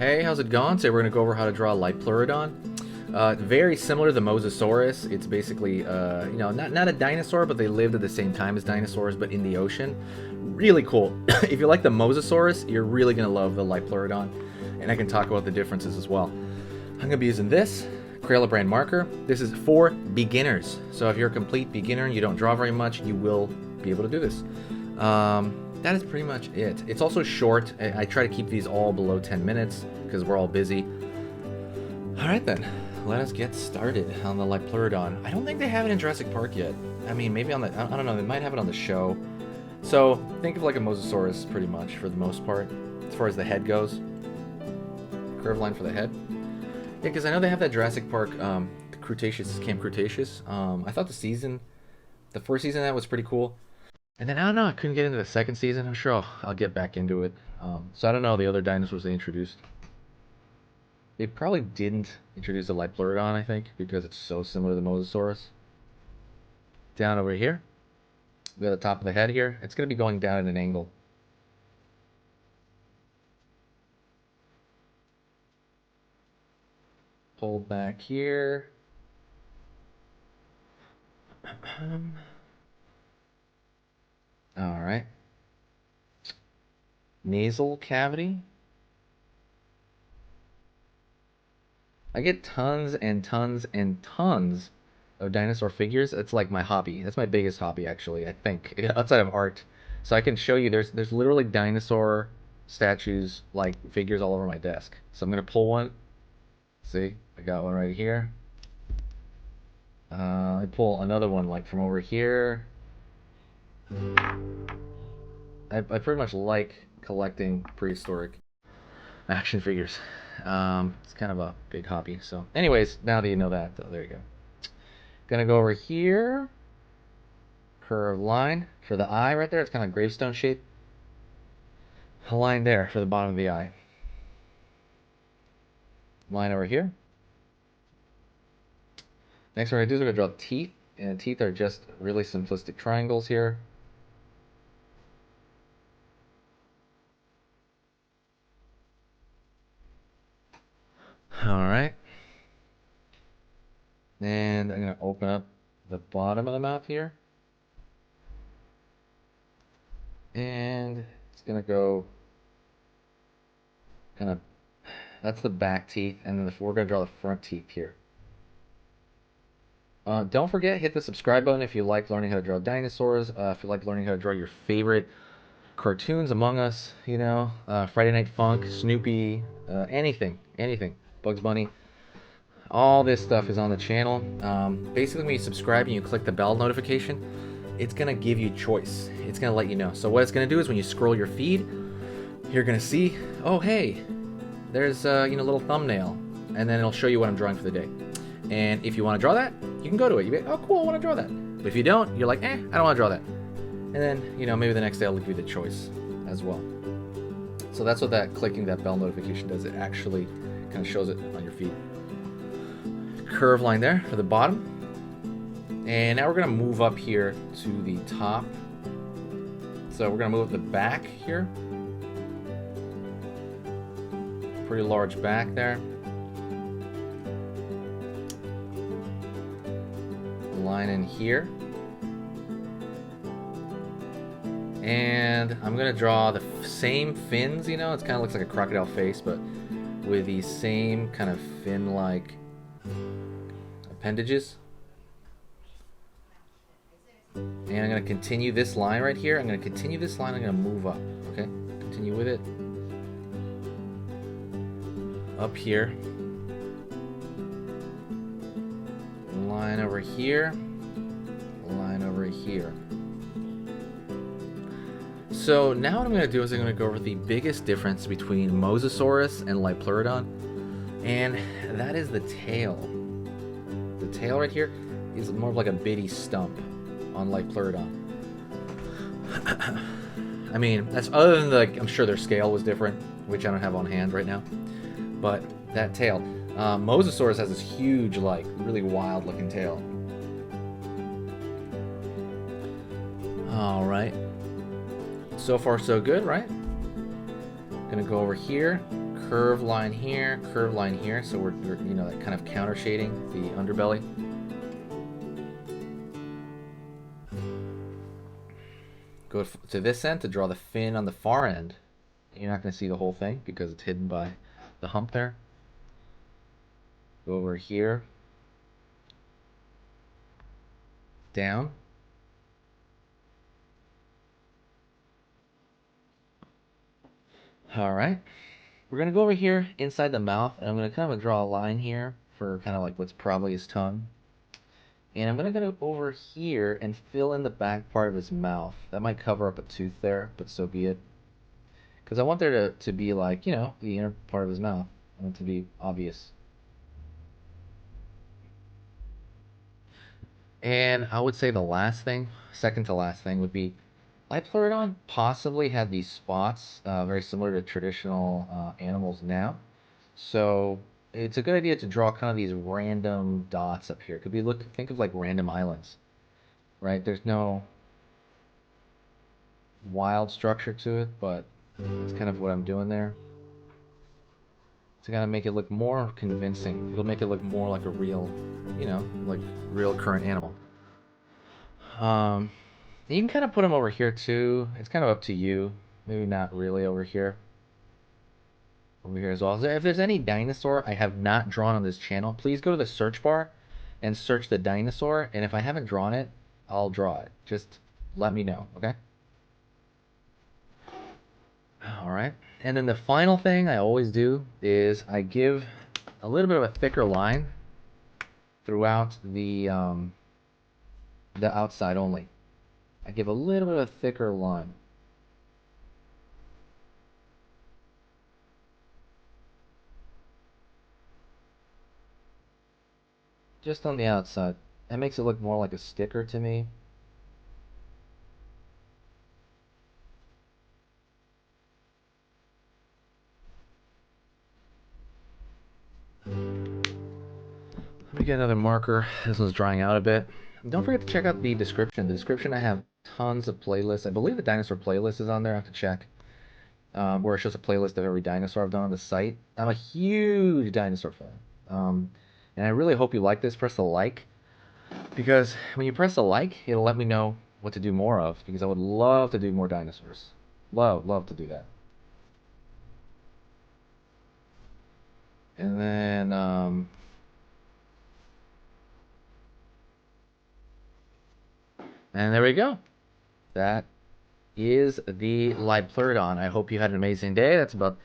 Hey, how's it going? Today we're going to go over how to draw a Liopleurodon. Very similar to the Mosasaurus. It's basically, not a dinosaur, but they lived at the same time as dinosaurs, but in the ocean. Really cool. If you like the Mosasaurus, you're really going to love the Liopleurodon. And I can talk about the differences as well. I'm going to be using this Crayola brand marker. This is for beginners. So if you're a complete beginner and you don't draw very much, you will be able to do this. That is pretty much it. It's also short. I try to keep these all below 10 minutes because we're all busy. Alright then, let us get started on the Liopleurodon. I don't think they have it in Jurassic Park yet. I mean, maybe on the, I don't know, they might have it on the show. So, think of like a Mosasaurus pretty much for the most part, as far as the head goes. Curve line for the head. Yeah, because I know they have that Jurassic Park, Cretaceous, Camp Cretaceous. I thought the first season of that was pretty cool. And then, I don't know, I couldn't get into the second season. I'm sure I'll get back into it. So I don't know the other dinosaurs they introduced. They probably didn't introduce the Liopleurodon, I think, because it's so similar to the Mosasaurus. Down over here. We got the top of the head here. It's going to be going down at an angle. Pull back here. Alright. Nasal cavity. I get tons and tons and tons of dinosaur figures. It's like my hobby. That's my biggest hobby, actually, I think, outside of art. So I can show you, there's literally dinosaur statues, like figures all over my desk. So I'm going to pull one. See, I got one right here. I pull another one like from over here. I pretty much like collecting prehistoric action figures. It's kind of a big hobby. So anyways, now that you know that, there you go. Gonna go over here. Curved line for the eye right there. It's kind of gravestone shape. A line there for the bottom of the eye. Line over here. Next, what we're gonna do is we're gonna draw teeth, and teeth are just really simplistic triangles here. Alright. And I'm going to open up the bottom of the mouth here. And it's going to go kind of, that's the back teeth, and then we're going to draw the front teeth here. Don't forget, hit the subscribe button if you like learning how to draw dinosaurs, if you like learning how to draw your favorite cartoons, Among Us, Friday Night Funk, Snoopy, anything. Bugs Bunny. All this stuff is on the channel. Basically, when you subscribe and you click the bell notification, it's going to give you choice. It's going to let you know. So what it's going to do is when you scroll your feed, you're going to see, oh, hey, there's a little thumbnail. And then it'll show you what I'm drawing for the day. And if you want to draw that, you can go to it. You be, oh, cool, I want to draw that. But if you don't, you're like, I don't want to draw that. And then, maybe the next day I'll give you the choice as well. So that's what that clicking that bell notification does. It actually kind of shows it on your feed. Curve line there for the bottom. And now we're going to move up here to the top. So we're going to move up the back here. Pretty large back there. Line in here. And I'm going to draw the same fins, it kind of looks like a crocodile face, but with the same kind of fin-like appendages. And I'm going to continue this line right here. I'm going to continue this line. I'm going to move up. Okay? Continue with it. Up here. Line over here. Line over here. So now what I'm going to do is I'm going to go over the biggest difference between Mosasaurus and Liopleurodon. And that is the tail. The tail right here is more of like a bitty stump on Liopleurodon. I mean, that's other than I'm sure their scale was different, which I don't have on hand right now. But that tail. Mosasaurus has this huge, really wild looking tail. Alright. So far so good, right? Gonna go over here, curved line here, curved line here, so we're you know, that kind of counter shading the underbelly. Go to this end to draw the fin on the far end. You're not going to see the whole thing because it's hidden by the hump there. Go over here, down. All right. We're going to go over here inside the mouth, and I'm going to kind of draw a line here for kind of like what's probably his tongue. And I'm going to go over here and fill in the back part of his mouth. That might cover up a tooth there, but so be it. Because I want there to be like, you know, the inner part of his mouth. I want it to be obvious. And I would say the last thing, second to last thing, would be Liopleurodon possibly had these spots, very similar to traditional animals now. So it's a good idea to draw kind of these random dots up here. Could be think of like random islands, right? There's no wild structure to it, but it's kind of what I'm doing there. To kind of make it look more convincing. It'll make it look more like a real, you know, like real current animal. You can kind of put them over here too. It's kind of up to you. Maybe not really over here. Over here as well. So if there's any dinosaur I have not drawn on this channel, please go to the search bar and search the dinosaur. And if I haven't drawn it, I'll draw it. Just let me know, okay? All right. And then the final thing I always do is I give a little bit of a thicker line throughout the outside only. I give a little bit of a thicker line. Just on the outside. That makes it look more like a sticker to me. Let me get another marker. This one's drying out a bit. Don't forget to check out the description. The description, I have tons of playlists. I believe the dinosaur playlist is on there. I have to check. Where it shows a playlist of every dinosaur I've done on the site. I'm a huge dinosaur fan. And I really hope you like this. Press the like. Because when you press the like, it'll let me know what to do more of. Because I would love to do more dinosaurs. Love to do that. And then, and there we go. That is the Liopleurodon. I hope you had an amazing day. That's about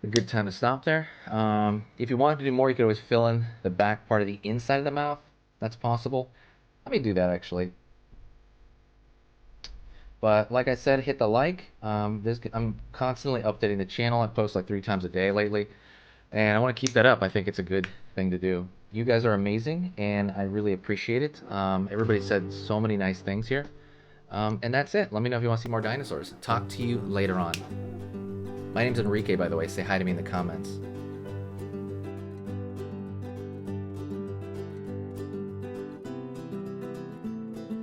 a good time to stop there. If you wanted to do more, you could always fill in the back part of the inside of the mouth. That's possible. Let me do that actually. But like I said, hit the like. I'm constantly updating the channel. I post like 3 times a day lately. And I want to keep that up. I think it's a good thing to do. You guys are amazing, and I really appreciate it. Everybody said so many nice things here. And that's it. Let me know if you want to see more dinosaurs. Talk to you later on. My name's Enrique, by the way. Say hi to me in the comments.